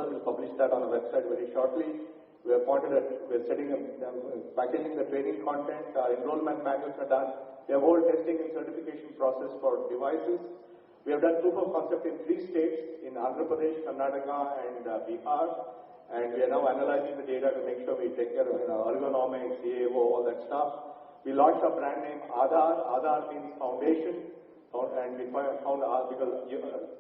We'll publish that on the website very shortly. We are setting up, packaging the training content. Our enrollment manuals are done. We have whole testing and certification process for devices. We have done proof of concept in 3 states, in Andhra Pradesh, Karnataka, and Bihar. And we are now analyzing the data to make sure we take care of ergonomics, CAO, all that stuff. We launched our brand name Aadhaar. Aadhaar means foundation. And we found because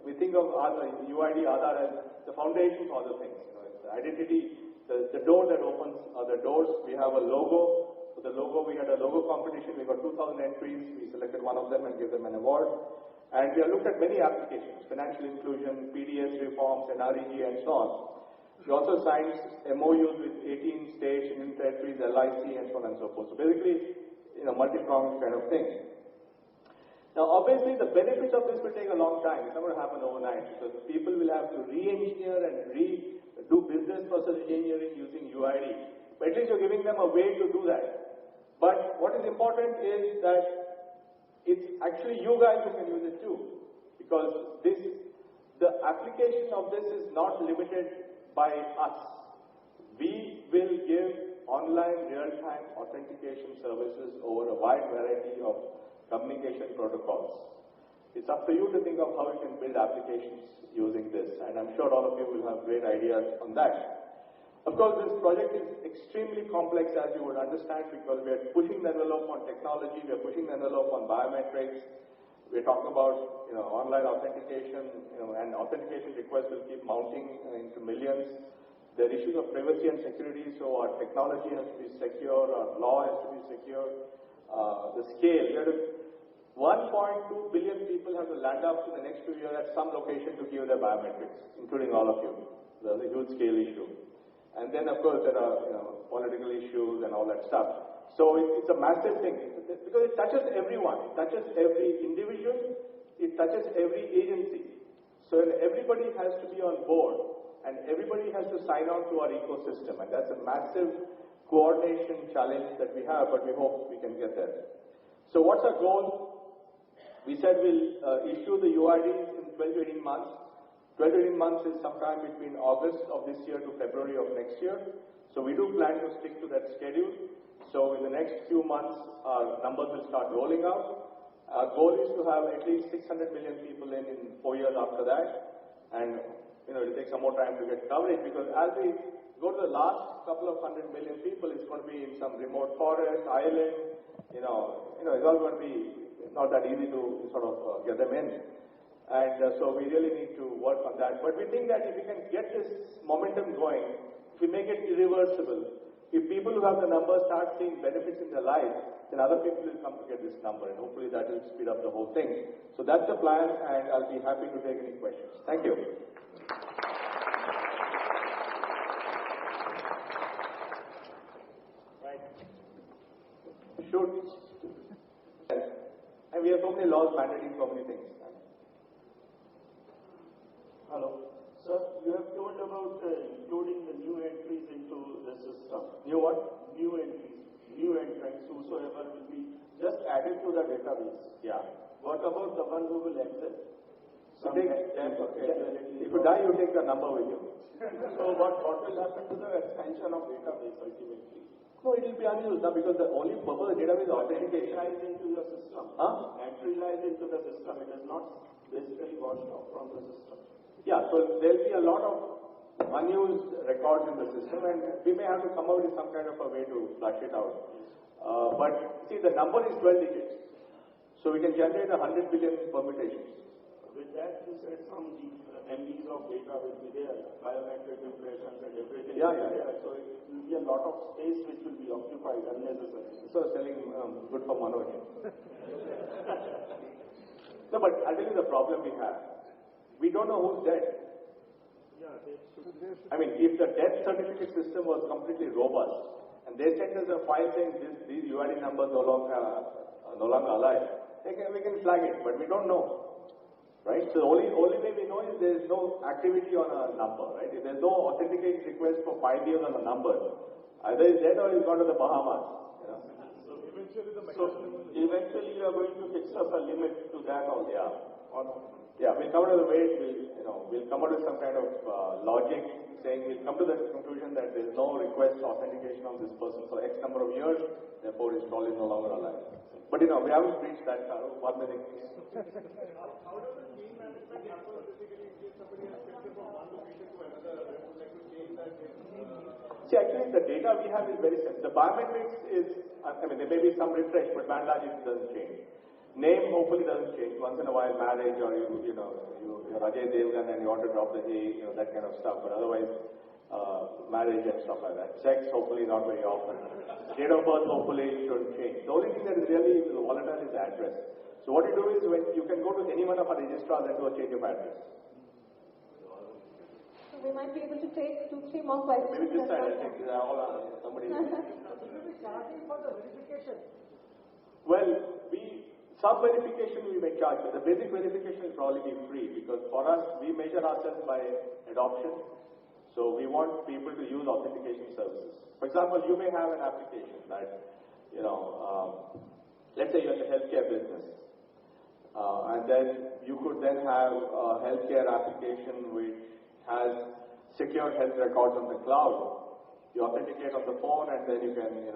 we think of UID, Aadhaar as the foundation for other things. It's the identity, the door that opens the doors. We have a logo. For the logo, we had a logo competition. We got 2,000 entries. We selected one of them and gave them an award. And we have looked at many applications: financial inclusion, PDS reforms, NREG, and so on. We also signed MOUs with 18 states, union territories, LIC, and so on and so forth. So basically, multi-pronged kind of thing. Now, obviously, the benefits of this will take a long time. It's not going to happen overnight because people will have to re-engineer and do business process engineering using UID. But at least you're giving them a way to do that. But what is important is that it's actually you guys who can use it too, because the application of this is not limited by us. We will give online real-time authentication services over a wide variety of communication protocols. It's up to you to think of how you can build applications using this, and I'm sure all of you will have great ideas on that. Of course, this project is extremely complex, as you would understand, because we are pushing the envelope on technology, we are pushing the envelope on biometrics, we're talking about online authentication, and authentication requests will keep mounting into millions. There are issues of privacy and security, so our technology has to be secure, our law has to be secure. The scale, 1.2 billion people have to land up in the next 2 years at some location to give their biometrics, including all of you. There's a huge scale issue. And then, of course, there are political issues and all that stuff. So it's a massive thing because it touches everyone. It touches every individual. It touches every agency. So everybody has to be on board and everybody has to sign on to our ecosystem. And that's a massive coordination challenge that we have, but we hope we can get there. So what's our goal? We said we'll issue the UIDs in 12 to 18 months. 12 to 18 months is sometime between August of this year to February of next year. So we do plan to stick to that schedule. So in the next few months, our numbers will start rolling out. Our goal is to have at least 600 million people in 4 years after that. And it'll take some more time to get coverage because as we go to the last couple of 100 million people, it's going to be in some remote forest, island. It's all going to be not that easy to sort of get them in. And so we really need to work on that. But we think that if we can get this momentum going, if we make it irreversible, if people who have the numbers start seeing benefits in their lives, then other people will come to get this number, and hopefully that will speed up the whole thing. So that's the plan, and I'll be happy to take any questions. Thank you. Right. Shoot. And we have so many laws mandating so many things. Hello. Sir, you have told about including the new entries into the system. New what? New entries. New entrants, whosoever will be just added to the database. Yeah. What about the one who will exit? If you die, you take the number with you. So what will happen to the expansion of database ultimately? No, it will be unused now because the only purpose of the database is authentication. Entry lies into the system. Huh? Entry lies into the system. It is not basically washed off from the system. Yeah, so there will be a lot of unused records in the system and we may have to come up with some kind of a way to flush it out. But see, the number is 12 digits. So we can generate 100 billion permutations. With that, you said some MBs of data will be there, biometric impressions and everything. Yeah. So it will be a lot of space which will be occupied unnecessarily. So selling good for Manoj. No, but I'll tell you the problem we have. We don't know who's dead. I mean, if the death certificate system was completely robust and they sent us a file saying these UID numbers no longer alive, we can flag it, but we don't know. Right? So the only way we know is there is no activity on a number, right? If there's no authentication request for 5 years on a number, either it's dead or it's gone to the Bahamas. So eventually you are going to fix up a limit to that also. Yeah. Yeah, we'll come out of the way, we'll come out with some kind of logic saying we'll come to the conclusion that there is no request authentication of this person for X number of years, therefore he's probably no longer alive. But we haven't reached that 1 minute. How does the chain management happen basically in case somebody has shifted from one location to another? They would like to change that. See, actually, the data we have is very simple. The biometrics is, there may be some refresh, but by and large it doesn't change. Name hopefully doesn't change. Once in a while, marriage or you're Ajay Devgan and you want to drop the A, that kind of stuff. But otherwise, marriage and stuff like that. Sex, hopefully not very often. Date of birth, hopefully shouldn't change. The only thing that is really volatile is the address. So what you do is when you can go to any one of our registrars and do a change of address. So we might be able to take 2-3 more questions. Maybe this side, I think all somebody. Will you be charging for the verification? Well, some verification we may charge, but the basic verification will probably be free because for us, we measure ourselves by adoption. So we want people to use authentication services. For example, you may have an application that, let's say you're in the healthcare business. And then you could then have a healthcare application which has secure health records on the cloud. You authenticate on the phone and then you can,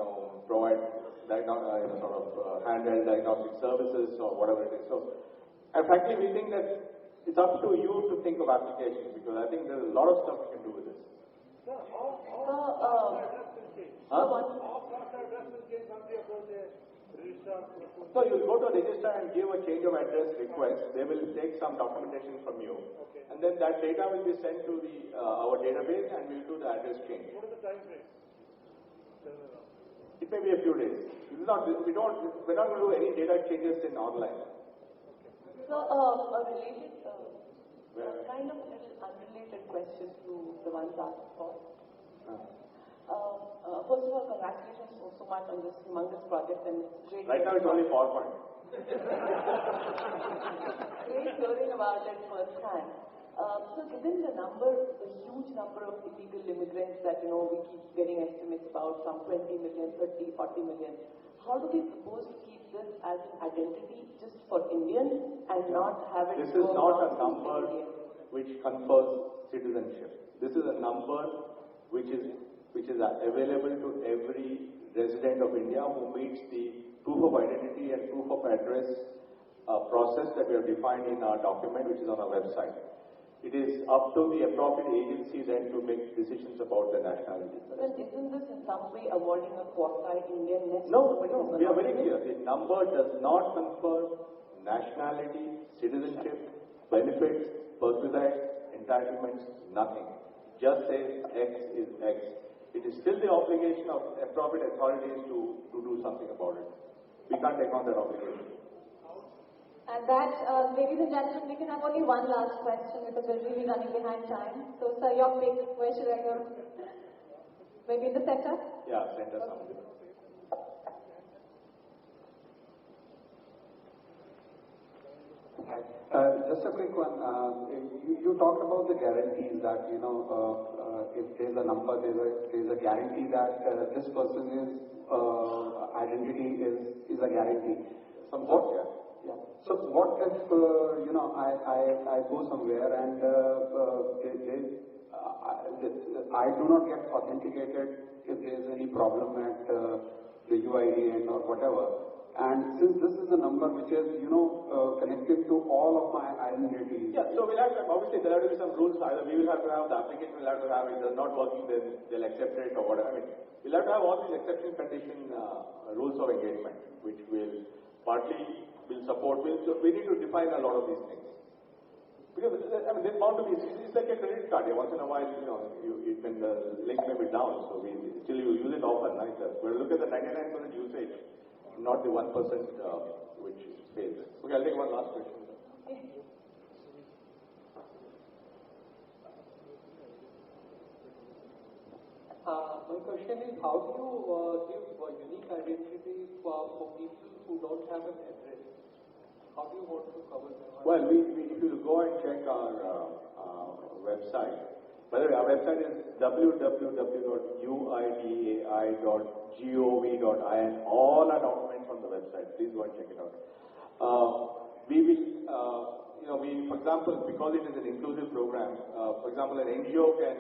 provide handheld diagnostic services or whatever it is. So, and frankly, we think that it's up to you to think of applications because I think there's a lot of stuff you can do with this. Sir, how address will change? Huh? How fast address will change once you approach a registrar? So you'll go to a register and give a change of address request. They will take some documentation from you. Okay. And then that data will be sent to our database and we'll do the address change. What is the time frame? It may be a few days. We're not going to do any data changes in online. So a related, kind of little unrelated question to the ones asked for. First of all, congratulations so much on this humongous project and it's great. Right now it's only PowerPoint. Great hearing about it firsthand. So given the huge number of illegal immigrants that, we keep getting estimates about, some 20 million, 30, 40 million, how do we propose to keep this as an identity just for Indians and not have it This is not a number which confers citizenship. This is a number which is available to every resident of India who meets the proof of identity and proof of address process that we have defined in our document, which is on our website. It is up to the appropriate agency then to make decisions about the nationality. Then isn't this in some way avoiding a quasi-Indian-ness? No, we are very clear. The number does not confer nationality, citizenship, benefits, personal rights, entitlements, nothing. Just says X is X. It is still the obligation of appropriate authorities to do something about it. We can't take on that obligation. And that, ladies and gentlemen, we can have only one last question because we're really running behind time. So, sir, your pick. Where should I go? Maybe in the center? Yeah, center something. Just a quick one. You talked about the guarantees that, if there's a number, there's a guarantee that this person's identity is a guarantee. Yeah. So what if, I go somewhere and I do not get authenticated if there's any problem at the UID or whatever. And since this is a number which is, connected to all of my identities. Yeah, so we'll have to, obviously there have to be some rules. Either we will have to have the application, will have to have it, if it's not working, then they'll accept it or whatever. We'll have to have all these exception condition rules of engagement, which will partly support. We need to define a lot of these things. Because, there's bound to be, it's like a credit card. Once in a while, the link may be down, so still you use it often. We'll look at the 99% usage, not the 1% which fails. Okay, I'll take one last question. My question is, how do you give a unique identity for people who don't have an address? How do you want to cover them? Well, if you go and check our website, by the way, our website is www.uidai.gov.in. All our documents on the website. Please go and check it out. We will, for example, because it is an inclusive program, for example, an NGO can